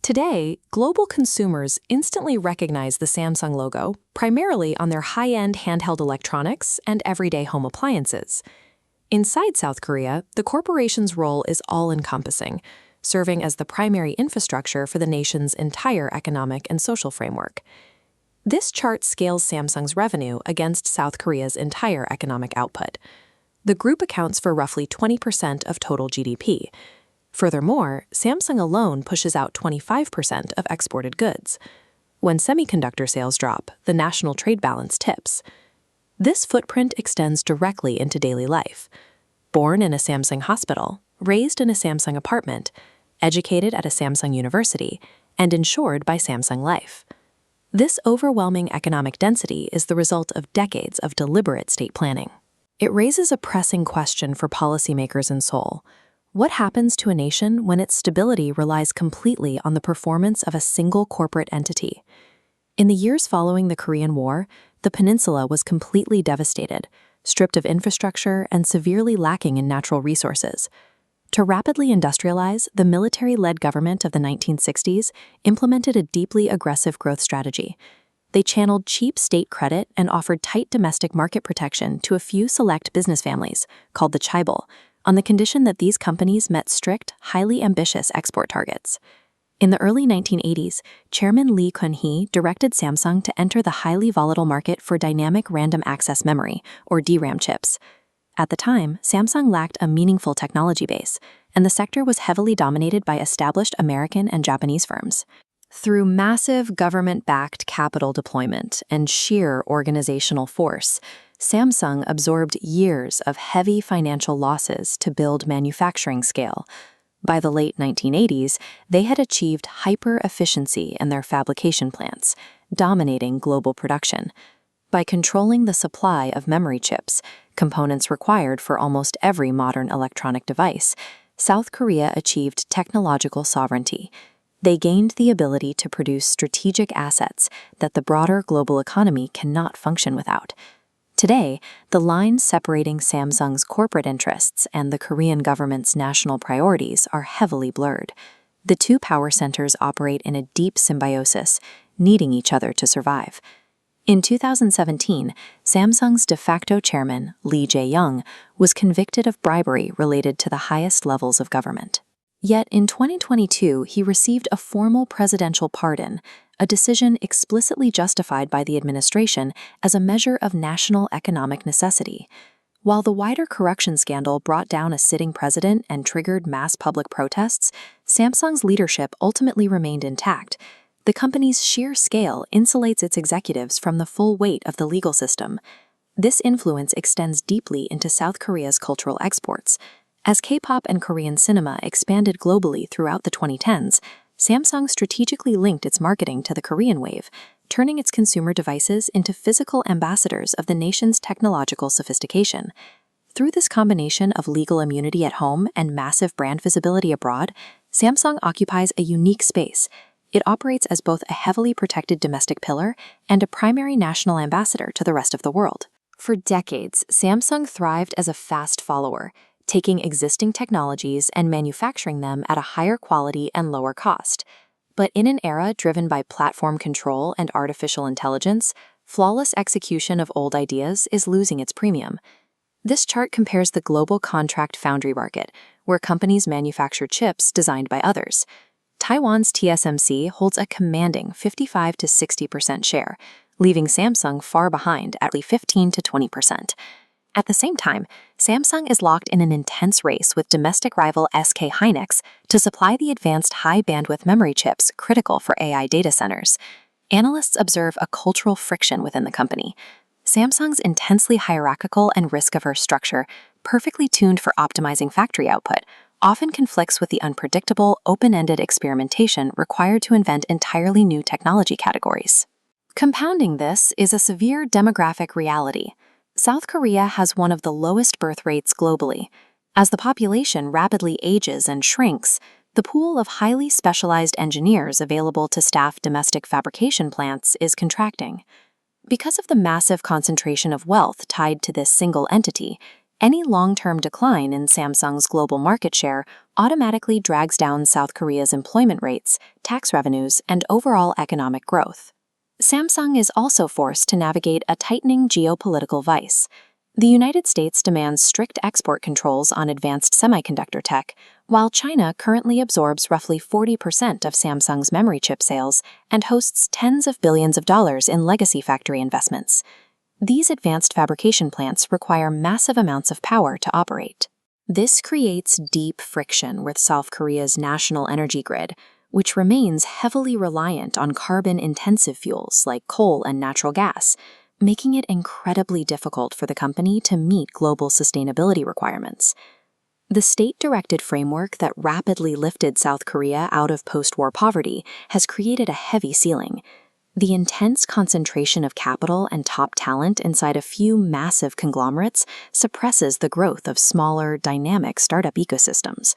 Today, global consumers instantly recognize the Samsung logo, primarily on their high-end handheld electronics and everyday home appliances. Inside South Korea, the corporation's role is all-encompassing, serving as the primary infrastructure for the nation's entire economic and social framework. This chart scales Samsung's revenue against South Korea's entire economic output. The group accounts for roughly 20% of total GDP. Furthermore, Samsung alone pushes out 25% of exported goods. When semiconductor sales drop, the national trade balance tips. This footprint extends directly into daily life. Born in a Samsung hospital, raised in a Samsung apartment, educated at a Samsung University, and insured by Samsung Life. This overwhelming economic density is the result of decades of deliberate state planning. It raises a pressing question for policymakers in Seoul. What happens to a nation when its stability relies completely on the performance of a single corporate entity? In the years following the Korean War, the peninsula was completely devastated, stripped of infrastructure and severely lacking in natural resources. To rapidly industrialize, the military-led government of the 1960s implemented a deeply aggressive growth strategy. They channeled cheap state credit and offered tight domestic market protection to a few select business families, called the Chaebol, on the condition that these companies met strict, highly ambitious export targets. In the early 1980s, Chairman Lee Kun-hee directed Samsung to enter the highly volatile market for dynamic random access memory, or DRAM chips. At the time, Samsung lacked a meaningful technology base, and the sector was heavily dominated by established American and Japanese firms. Through massive government-backed capital deployment and sheer organizational force, Samsung absorbed years of heavy financial losses to build manufacturing scale. By the late 1980s, they had achieved hyper-efficiency in their fabrication plants, dominating global production. By controlling the supply of memory chips, components required for almost every modern electronic device, South Korea achieved technological sovereignty. They gained the ability to produce strategic assets that the broader global economy cannot function without. Today, the lines separating Samsung's corporate interests and the Korean government's national priorities are heavily blurred. The two power centers operate in a deep symbiosis, needing each other to survive. In 2017, Samsung's de facto chairman, Lee Jae-young, was convicted of bribery related to the highest levels of government. Yet in 2022, he received a formal presidential pardon, a decision explicitly justified by the administration as a measure of national economic necessity. While the wider corruption scandal brought down a sitting president and triggered mass public protests, Samsung's leadership ultimately remained intact. The company's sheer scale insulates its executives from the full weight of the legal system. This influence extends deeply into South Korea's cultural exports. As K-pop and Korean cinema expanded globally throughout the 2010s, Samsung strategically linked its marketing to the Korean wave, turning its consumer devices into physical ambassadors of the nation's technological sophistication. Through this combination of legal immunity at home and massive brand visibility abroad, Samsung occupies a unique space. It operates as both a heavily protected domestic pillar and a primary national ambassador to the rest of the world. For decades, Samsung thrived as a fast follower, taking existing technologies and manufacturing them at a higher quality and lower cost. But in an era driven by platform control and artificial intelligence, flawless execution of old ideas is losing its premium. This chart compares the global contract foundry market, where companies manufacture chips designed by others. Taiwan's TSMC holds a commanding 55 to 60% share, leaving Samsung far behind at only 15 to 20%. At the same time, Samsung is locked in an intense race with domestic rival SK Hynix to supply the advanced high-bandwidth memory chips critical for AI data centers. Analysts observe a cultural friction within the company. Samsung's intensely hierarchical and risk-averse structure, perfectly tuned for optimizing factory output, often conflicts with the unpredictable, open-ended experimentation required to invent entirely new technology categories. Compounding this is a severe demographic reality. South Korea has one of the lowest birth rates globally. As the population rapidly ages and shrinks, the pool of highly specialized engineers available to staff domestic fabrication plants is contracting. Because of the massive concentration of wealth tied to this single entity, Any long-term decline in Samsung's global market share automatically drags down South Korea's employment rates, tax revenues, and overall economic growth. Samsung is also forced to navigate a tightening geopolitical vice. The United States demands strict export controls on advanced semiconductor tech, while China currently absorbs roughly 40% of Samsung's memory chip sales and hosts tens of billions of dollars in legacy factory investments. These advanced fabrication plants require massive amounts of power to operate. This creates deep friction with South Korea's national energy grid, which remains heavily reliant on carbon-intensive fuels like coal and natural gas, making it incredibly difficult for the company to meet global sustainability requirements. The state-directed framework that rapidly lifted South Korea out of post-war poverty has created a heavy ceiling. The intense concentration of capital and top talent inside a few massive conglomerates suppresses the growth of smaller, dynamic startup ecosystems.